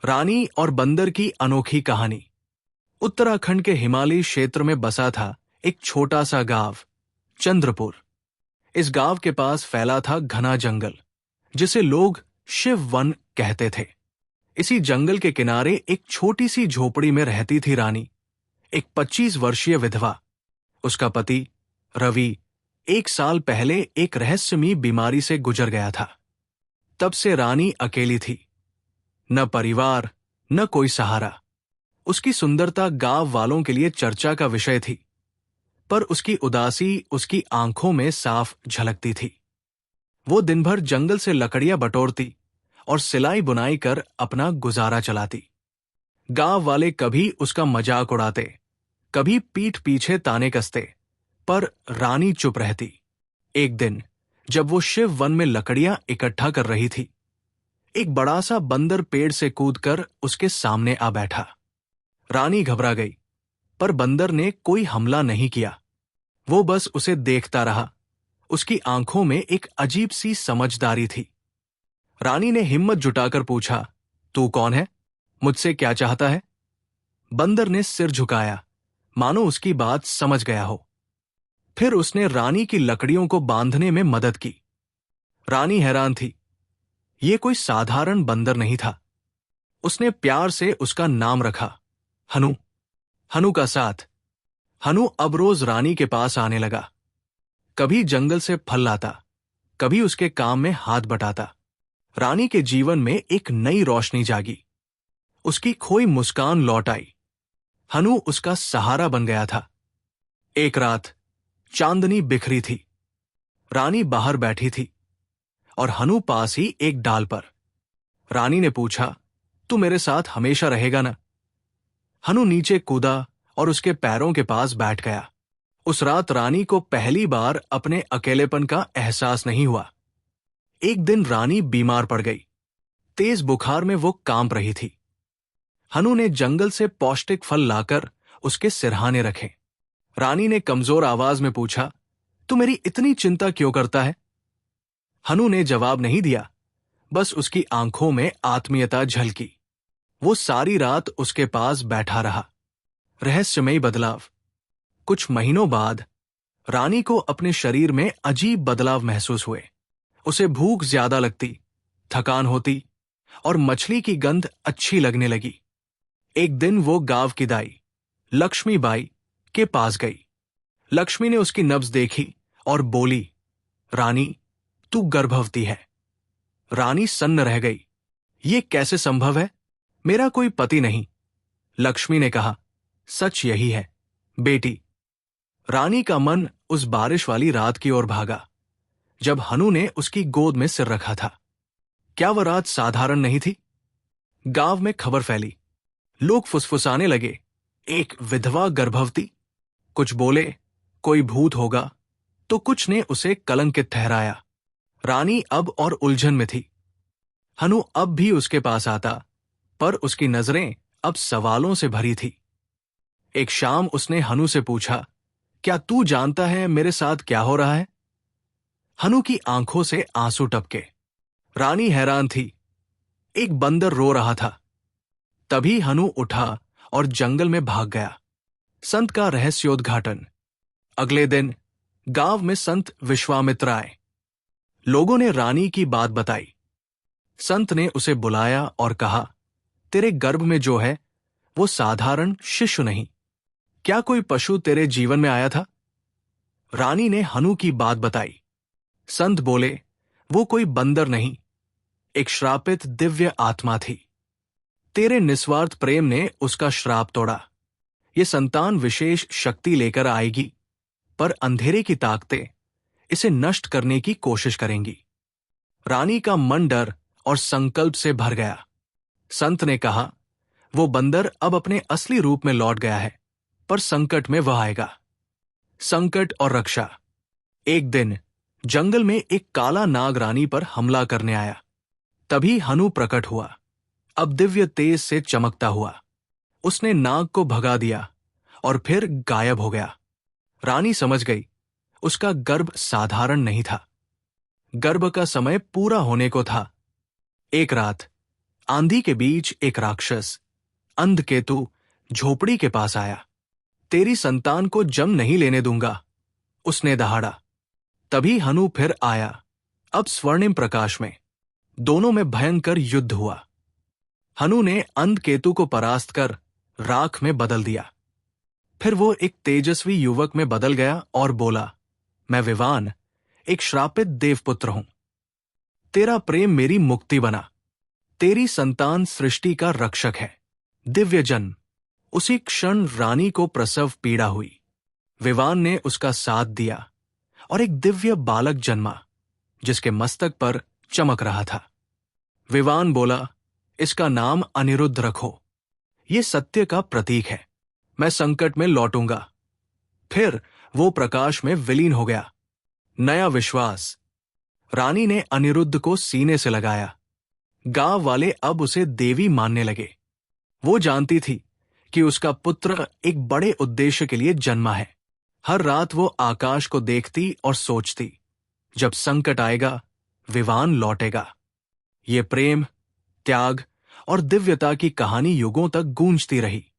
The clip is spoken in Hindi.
रानी और बंदर की अनोखी कहानी। उत्तराखंड के हिमालयी क्षेत्र में बसा था एक छोटा सा गांव, चंद्रपुर। इस गांव के पास फैला था घना जंगल, जिसे लोग शिव वन कहते थे। इसी जंगल के किनारे एक छोटी सी झोपड़ी में रहती थी रानी, एक 25 वर्षीय विधवा। उसका पति रवि 1 साल पहले एक रहस्यमयी बीमारी से गुजर गया था। तब से रानी अकेली थी, न परिवार न कोई सहारा। उसकी सुंदरता गांव वालों के लिए चर्चा का विषय थी, पर उसकी उदासी उसकी आंखों में साफ झलकती थी। वो दिन भर जंगल से लकड़ियां बटोरती और सिलाई बुनाई कर अपना गुजारा चलाती। गांव वाले कभी उसका मजाक उड़ाते, कभी पीठ पीछे ताने कसते, पर रानी चुप रहती। एक दिन जब वो शिव वन में लकड़ियां इकट्ठा कर रही थी, एक बड़ा सा बंदर पेड़ से कूदकर उसके सामने आ बैठा। रानी घबरा गई, पर बंदर ने कोई हमला नहीं किया। वो बस उसे देखता रहा। उसकी आंखों में एक अजीब सी समझदारी थी। रानी ने हिम्मत जुटाकर पूछा, तू कौन है? मुझसे क्या चाहता है? बंदर ने सिर झुकाया, मानो उसकी बात समझ गया हो। फिर उसने रानी की लकड़ियों को बांधने में मदद की। रानी हैरान थी। ये कोई साधारण बंदर नहीं था। उसने प्यार से उसका नाम रखा, हनु। हनु का साथ। हनु अब रोज रानी के पास आने लगा। कभी जंगल से फल लाता, कभी उसके काम में हाथ बटाता। रानी के जीवन में एक नई रोशनी जागी। उसकी खोई मुस्कान लौट आई। हनु उसका सहारा बन गया था। एक रात चांदनी बिखरी थी। रानी बाहर बैठी थी और हनु पास ही एक डाल पर। रानी ने पूछा, तू मेरे साथ हमेशा रहेगा ना? हनु नीचे कूदा और उसके पैरों के पास बैठ गया। उस रात रानी को पहली बार अपने अकेलेपन का एहसास नहीं हुआ। एक दिन रानी बीमार पड़ गई। तेज बुखार में वो कांप रही थी। हनु ने जंगल से पौष्टिक फल लाकर उसके सिरहाने रखे। रानी ने कमजोर आवाज में पूछा, तू मेरी इतनी चिंता क्यों करता है? हनु ने जवाब नहीं दिया, बस उसकी आंखों में आत्मीयता झलकी। वो सारी रात उसके पास बैठा रहा। रहस्यमयी बदलाव। कुछ महीनों बाद रानी को अपने शरीर में अजीब बदलाव महसूस हुए। उसे भूख ज्यादा लगती, थकान होती और मछली की गंध अच्छी लगने लगी। एक दिन वो गांव की दाई लक्ष्मी बाई के पास गई। लक्ष्मी ने उसकी नब्ज देखी और बोली, रानी, तू गर्भवती है। रानी सन्न रह गई। ये कैसे संभव है? मेरा कोई पति नहीं। लक्ष्मी ने कहा, सच यही है बेटी। रानी का मन उस बारिश वाली रात की ओर भागा, जब हनु ने उसकी गोद में सिर रखा था। क्या वह रात साधारण नहीं थी? गांव में खबर फैली। लोग फुसफुसाने लगे, एक विधवा गर्भवती। कुछ बोले कोई भूत होगा, तो कुछ ने उसे कलंकित ठहराया। रानी अब और उलझन में थी। हनु अब भी उसके पास आता, पर उसकी नजरें अब सवालों से भरी थी। एक शाम उसने हनु से पूछा, क्या तू जानता है मेरे साथ क्या हो रहा है? हनु की आंखों से आंसू टपके। रानी हैरान थी। एक बंदर रो रहा था। तभी हनु उठा और जंगल में भाग गया। संत का रहस्योद्घाटन। अगले दिन गांव में संत विश्वामित्र आए। लोगों ने रानी की बात बताई। संत ने उसे बुलाया और कहा, तेरे गर्भ में जो है वो साधारण शिशु नहीं। क्या कोई पशु तेरे जीवन में आया था? रानी ने हनु की बात बताई। संत बोले, वो कोई बंदर नहीं, एक श्रापित दिव्य आत्मा थी। तेरे निस्वार्थ प्रेम ने उसका श्राप तोड़ा। ये संतान विशेष शक्ति लेकर आएगी, पर अंधेरे की ताकतें इसे नष्ट करने की कोशिश करेंगी। रानी का मन डर और संकल्प से भर गया। संत ने कहा, वो बंदर अब अपने असली रूप में लौट गया है, पर संकट में वह आएगा। संकट और रक्षा। एक दिन जंगल में एक काला नाग रानी पर हमला करने आया। तभी हनु प्रकट हुआ, अब दिव्य तेज से चमकता हुआ। उसने नाग को भगा दिया और फिर गायब हो गया। रानी समझ गई, उसका गर्भ साधारण नहीं था। गर्भ का समय पूरा होने को था। एक रात आंधी के बीच एक राक्षस अंधकेतु झोपड़ी के पास आया। तेरी संतान को जम नहीं लेने दूंगा, उसने दहाड़ा। तभी हनु फिर आया, अब स्वर्णिम प्रकाश में। दोनों में भयंकर युद्ध हुआ। हनु ने अंधकेतु को परास्त कर राख में बदल दिया। फिर वो एक तेजस्वी युवक में बदल गया और बोला, मैं विवान, एक श्रापित देवपुत्र हूं। तेरा प्रेम मेरी मुक्ति बना। तेरी संतान सृष्टि का रक्षक है। दिव्य जन्म। उसी क्षण रानी को प्रसव पीड़ा हुई। विवान ने उसका साथ दिया और एक दिव्य बालक जन्मा, जिसके मस्तक पर चमक रहा था। विवान बोला, इसका अनिरुद्ध अनिरुद्ध रखो। ये सत्य का प्रतीक है। मैं संकट में लौटूंगा। फिर वो प्रकाश में विलीन हो गया। नया विश्वास। रानी ने अनिरुद्ध को सीने से लगाया। गांव वाले अब उसे देवी मानने लगे। वो जानती थी कि उसका पुत्र एक बड़े उद्देश्य के लिए जन्मा है। हर रात वो आकाश को देखती और सोचती, जब संकट आएगा विवान लौटेगा। ये प्रेम, त्याग और दिव्यता की कहानी युगों तक गूंजती रही।